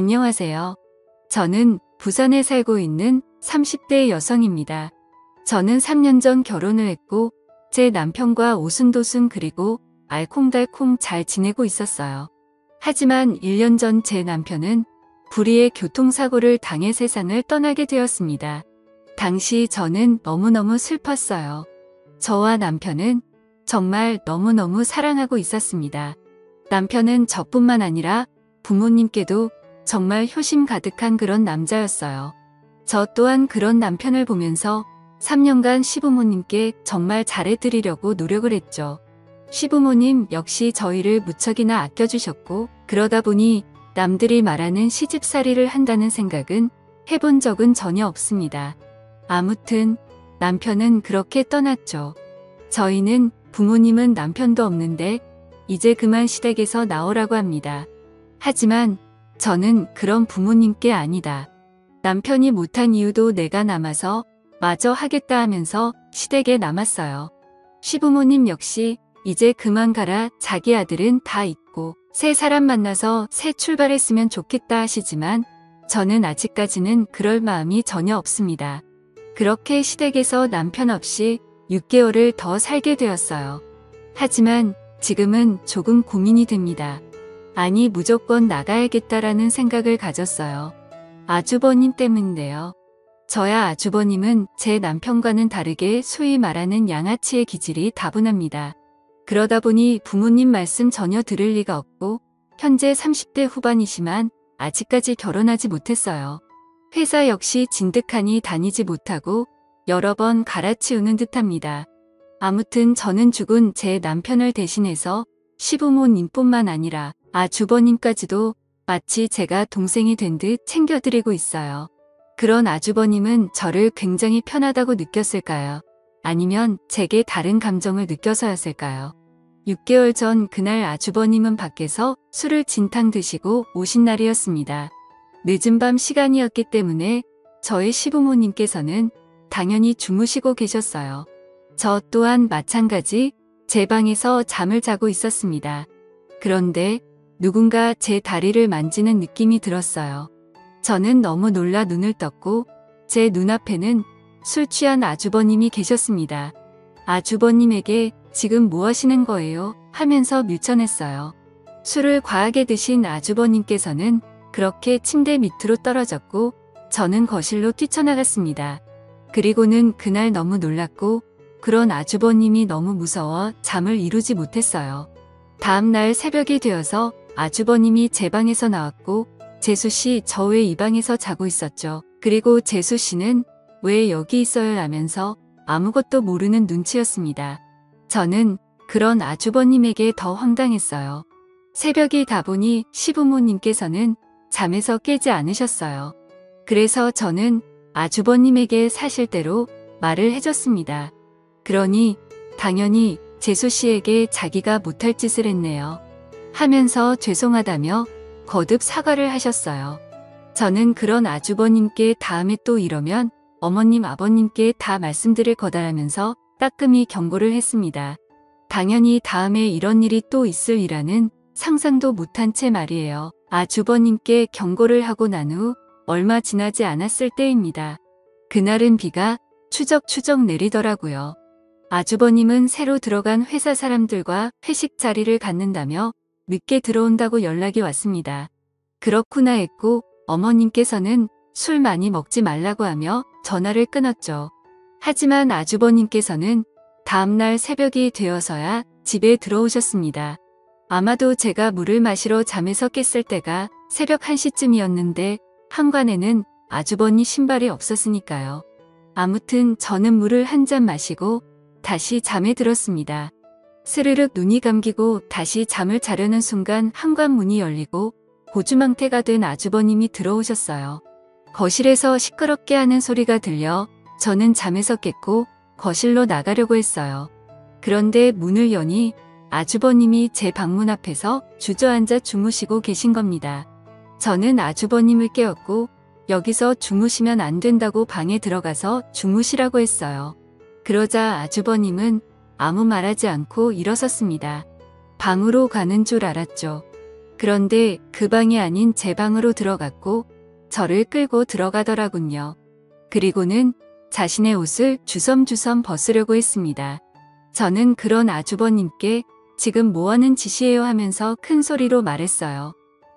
안녕하세요. 저는 부산에 살고 있는 30대 여성입니다. 저는 3년 전 결혼을 했고 제 남편과 오순도순 그리고 알콩달콩 잘 지내고 있었어요. 하지만 1년 전 제 남편은 불의의 교통사고를 당해 세상을 떠나게 되었습니다. 당시 저는 너무너무 슬펐어요. 저와 남편은 정말 너무너무 사랑하고 있었습니다. 남편은 저뿐만 아니라 부모님께도 정말 효심 가득한 그런 남자였어요. 저 또한 그런 남편을 보면서 3년간 시부모님께 정말 잘해드리려고 노력을 했죠. 시부모님 역시 저희를 무척이나 아껴주셨고 그러다 보니 남들이 말하는 시집살이를 한다는 생각은 해본 적은 전혀 없습니다. 아무튼 남편은 그렇게 떠났죠. 저희는 부모님은 남편도 없는데 이제 그만 시댁에서 나오라고 합니다. 하지만 저는 그런 부모님께 아니다. 남편이 못한 이유도 내가 남아서 마저 하겠다 하면서 시댁에 남았어요. 시부모님 역시 이제 그만 가라, 자기 아들은 다 있고 새 사람 만나서 새 출발했으면 좋겠다 하시지만 저는 아직까지는 그럴 마음이 전혀 없습니다. 그렇게 시댁에서 남편 없이 6개월을 더 살게 되었어요. 하지만 지금은 조금 고민이 됩니다. 아니, 무조건 나가야겠다라는 생각을 가졌어요. 아주버님 때문인데요. 저야 아주버님은 제 남편과는 다르게 소위 말하는 양아치의 기질이 다분합니다. 그러다 보니 부모님 말씀 전혀 들을 리가 없고 현재 30대 후반이지만 아직까지 결혼하지 못했어요. 회사 역시 진득하니 다니지 못하고 여러 번 갈아치우는 듯합니다. 아무튼 저는 죽은 제 남편을 대신해서 시부모님뿐만 아니라 아주버님까지도 마치 제가 동생이 된 듯 챙겨드리고 있어요. 그런 아주버님은 저를 굉장히 편하다고 느꼈을까요? 아니면 제게 다른 감정을 느껴서였을까요? 6개월 전 그날 아주버님은 밖에서 술을 진탕 드시고 오신 날이었습니다. 늦은 밤 시간이었기 때문에 저희 시부모님께서는 당연히 주무시고 계셨어요. 저 또한 마찬가지 제 방에서 잠을 자고 있었습니다. 그런데 누군가 제 다리를 만지는 느낌이 들었어요. 저는 너무 놀라 눈을 떴고 제 눈앞에는 술 취한 아주버님이 계셨습니다. 아주버님에게 지금 뭐 하시는 거예요? 하면서 밀쳐냈어요. 술을 과하게 드신 아주버님께서는 그렇게 침대 밑으로 떨어졌고 저는 거실로 뛰쳐나갔습니다. 그리고는 그날 너무 놀랐고 그런 아주버님이 너무 무서워 잠을 이루지 못했어요. 다음날 새벽이 되어서 아주버님이 제 방에서 나왔고 재수씨 저 왜 이 방에서 자고 있었죠? 그리고 재수씨는 왜 여기 있어요? 라면서 아무것도 모르는 눈치였습니다. 저는 그런 아주버님에게 더 황당했어요. 새벽이 다 보니 시부모님께서는 잠에서 깨지 않으셨어요. 그래서 저는 아주버님에게 사실대로 말을 해줬습니다. 그러니 당연히 재수씨에게 자기가 못할 짓을 했네요. 하면서 죄송하다며 거듭 사과를 하셨어요. 저는 그런 아주버님께 다음에 또 이러면 어머님 아버님께 다 말씀드릴 거다라면서 따끔히 경고를 했습니다. 당연히 다음에 이런 일이 또 있으리라는 상상도 못한 채 말이에요. 아주버님께 경고를 하고 난 후 얼마 지나지 않았을 때입니다. 그날은 비가 추적추적 내리더라고요. 아주버님은 새로 들어간 회사 사람들과 회식 자리를 갖는다며 늦게 들어온다고 연락이 왔습니다. 그렇구나 했고 어머님께서는 술 많이 먹지 말라고 하며 전화를 끊었죠. 하지만 아주버님께서는 다음날 새벽이 되어서야 집에 들어오셨습니다. 아마도 제가 물을 마시러 잠에서 깼을 때가 새벽 1시쯤이었는데 현관에는 아주버니 신발이 없었으니까요. 아무튼 저는 물을 한 잔 마시고 다시 잠에 들었습니다. 스르륵 눈이 감기고 다시 잠을 자려는 순간 현관문이 열리고 고주망태가 된 아주버님이 들어오셨어요. 거실에서 시끄럽게 하는 소리가 들려 저는 잠에서 깼고 거실로 나가려고 했어요. 그런데 문을 여니 아주버님이 제 방문 앞에서 주저앉아 주무시고 계신 겁니다. 저는 아주버님을 깨웠고 여기서 주무시면 안 된다고 방에 들어가서 주무시라고 했어요. 그러자 아주버님은 아무 말하지 않고 일어섰습니다. 방으로 가는 줄 알았죠. 그런데 그 방이 아닌 제 방으로 들어갔고 저를 끌고 들어가더라군요. 그리고는 자신의 옷을 주섬주섬 벗으려고 했습니다. 저는 그런 아주버님께 지금 뭐하는 짓이에요 하면서 큰 소리로 말했어요.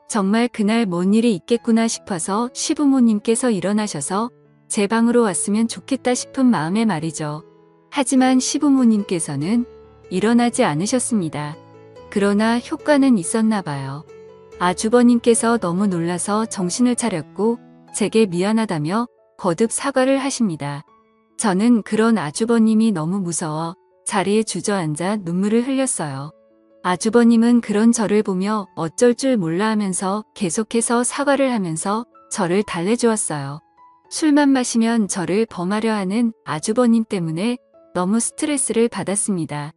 정말 그날 뭔 일이 있겠구나 싶어서 시부모님께서 일어나셔서 제 방으로 왔으면 좋겠다 싶은 마음에 말이죠. 하지만 시부모님께서는 일어나지 않으셨습니다. 그러나 효과는 있었나 봐요. 아주버님께서 너무 놀라서 정신을 차렸고 제게 미안하다며 거듭 사과를 하십니다. 저는 그런 아주버님이 너무 무서워 자리에 주저앉아 눈물을 흘렸어요. 아주버님은 그런 저를 보며 어쩔 줄 몰라 하면서 계속해서 사과를 하면서 저를 달래주었어요. 술만 마시면 저를 범하려 하는 아주버님 때문에 너무 스트레스를 받았습니다.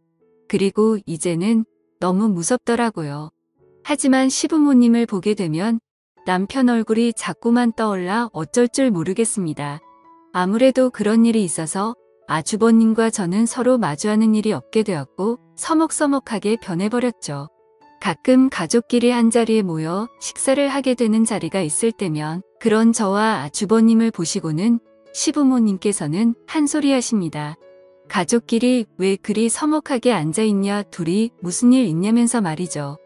그리고 이제는 너무 무섭더라고요. 하지만 시부모님을 보게 되면 남편 얼굴이 자꾸만 떠올라 어쩔 줄 모르겠습니다. 아무래도 그런 일이 있어서 아주버님과 저는 서로 마주하는 일이 없게 되었고 서먹서먹하게 변해버렸죠. 가끔 가족끼리 한자리에 모여 식사를 하게 되는 자리가 있을 때면 그런 저와 아주버님을 보시고는 시부모님께서는 한 소리 하십니다. 가족끼리 왜 그리 서먹하게 앉아있냐, 둘이 무슨 일 있냐면서 말이죠.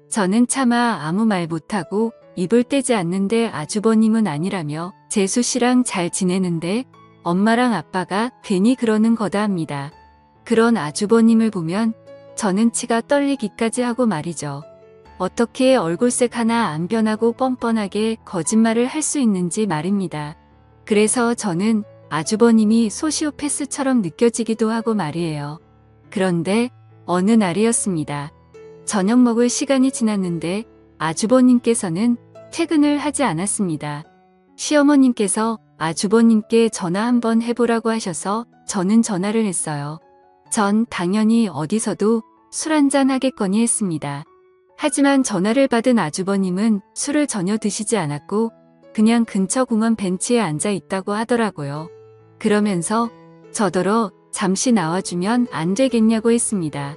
저는 차마 아무 말 못하고 입을 떼지 않는데 아주버님은 아니라며 재수 씨랑 잘 지내는데 엄마랑 아빠가 괜히 그러는 거다 합니다. 그런 아주버님을 보면 저는 치가 떨리기까지 하고 말이죠. 어떻게 얼굴색 하나 안 변하고 뻔뻔하게 거짓말을 할 수 있는지 말입니다. 그래서 저는 아주버님이 소시오패스처럼 느껴지기도 하고 말이에요. 그런데 어느 날이었습니다. 저녁 먹을 시간이 지났는데 아주버님께서는 퇴근을 하지 않았습니다. 시어머님께서 아주버님께 전화 한번 해보라고 하셔서 저는 전화를 했어요. 전 당연히 어디서도 술 한잔 하겠거니 했습니다. 하지만 전화를 받은 아주버님은 술을 전혀 드시지 않았고 그냥 근처 공원 벤치에 앉아 있다고 하더라고요. 그러면서 저더러 잠시 나와주면 안 되겠냐고 했습니다.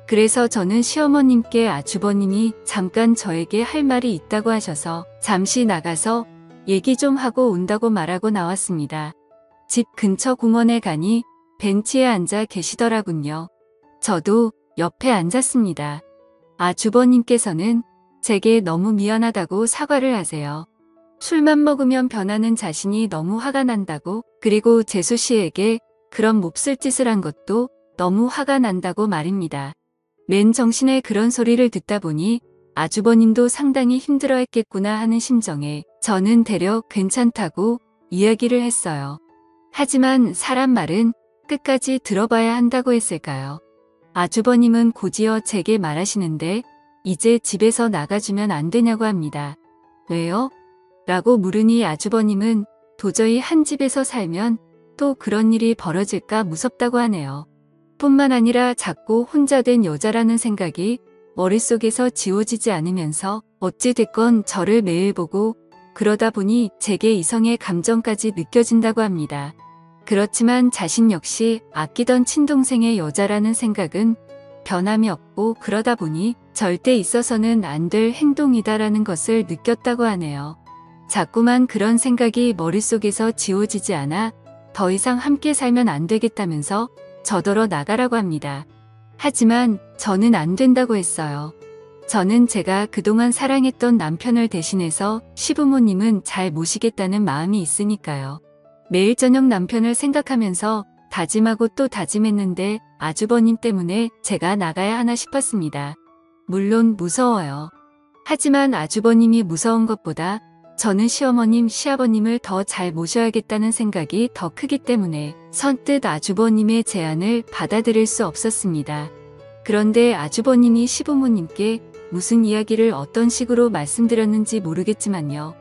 그래서 저는 시어머님께 아주버님이 잠깐 저에게 할 말이 있다고 하셔서 잠시 나가서 얘기 좀 하고 온다고 말하고 나왔습니다. 집 근처 공원에 가니 벤치에 앉아 계시더라군요. 저도 옆에 앉았습니다. 아주버님께서는 제게 너무 미안하다고 사과를 하세요. 술만 먹으면 변하는 자신이 너무 화가 난다고, 그리고 재수 씨에게 그런 몹쓸 짓을 한 것도 너무 화가 난다고 말입니다. 맨 정신에 그런 소리를 듣다 보니 아주버님도 상당히 힘들어했겠구나 하는 심정에 저는 되려 괜찮다고 이야기를 했어요. 하지만 사람 말은 끝까지 들어봐야 한다고 했을까요? 아주버님은 곧이어 제게 말하시는데 이제 집에서 나가주면 안 되냐고 합니다. 왜요? 라고 물으니 아주버님은 도저히 한 집에서 살면 또 그런 일이 벌어질까 무섭다고 하네요. 뿐만 아니라 자꾸 혼자 된 여자라는 생각이 머릿속에서 지워지지 않으면서 어찌됐건 저를 매일 보고 그러다 보니 제게 이성의 감정까지 느껴진다고 합니다. 그렇지만 자신 역시 아끼던 친동생의 여자라는 생각은 변함이 없고 그러다 보니 절대 있어서는 안 될 행동이다라는 것을 느꼈다고 하네요. 자꾸만 그런 생각이 머릿속에서 지워지지 않아 더 이상 함께 살면 안 되겠다면서 저더러 나가라고 합니다. 하지만 저는 안 된다고 했어요. 저는 제가 그동안 사랑했던 남편을 대신해서 시부모님은 잘 모시겠다는 마음이 있으니까요. 매일 저녁 남편을 생각하면서 다짐하고 또 다짐했는데 아주버님 때문에 제가 나가야 하나 싶었습니다. 물론 무서워요. 하지만 아주버님이 무서운 것보다 저는 시어머님, 시아버님을 더 잘 모셔야겠다는 생각이 더 크기 때문에 선뜻 아주버님의 제안을 받아들일 수 없었습니다. 그런데 아주버님이 시부모님께 무슨 이야기를 어떤 식으로 말씀드렸는지 모르겠지만요.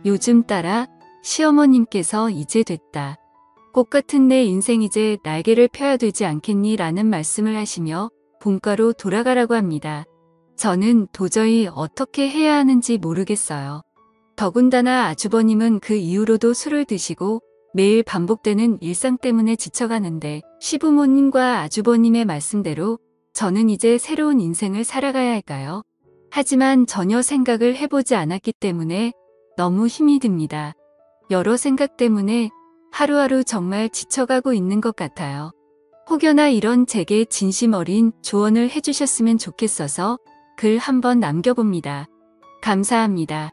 요즘 따라 시어머님께서 이제 됐다. 꽃 같은 내 인생 이제 날개를 펴야 되지 않겠니? 라는 말씀을 하시며 본가로 돌아가라고 합니다. 저는 도저히 어떻게 해야 하는지 모르겠어요. 더군다나 아주버님은 그 이후로도 술을 드시고 매일 반복되는 일상 때문에 지쳐가는데 시부모님과 아주버님의 말씀대로 저는 이제 새로운 인생을 살아가야 할까요? 하지만 전혀 생각을 해보지 않았기 때문에 너무 힘이 듭니다. 여러 생각 때문에 하루하루 정말 지쳐가고 있는 것 같아요. 혹여나 이런 제게 진심 어린 조언을 해주셨으면 좋겠어서 글 한번 남겨봅니다. 감사합니다.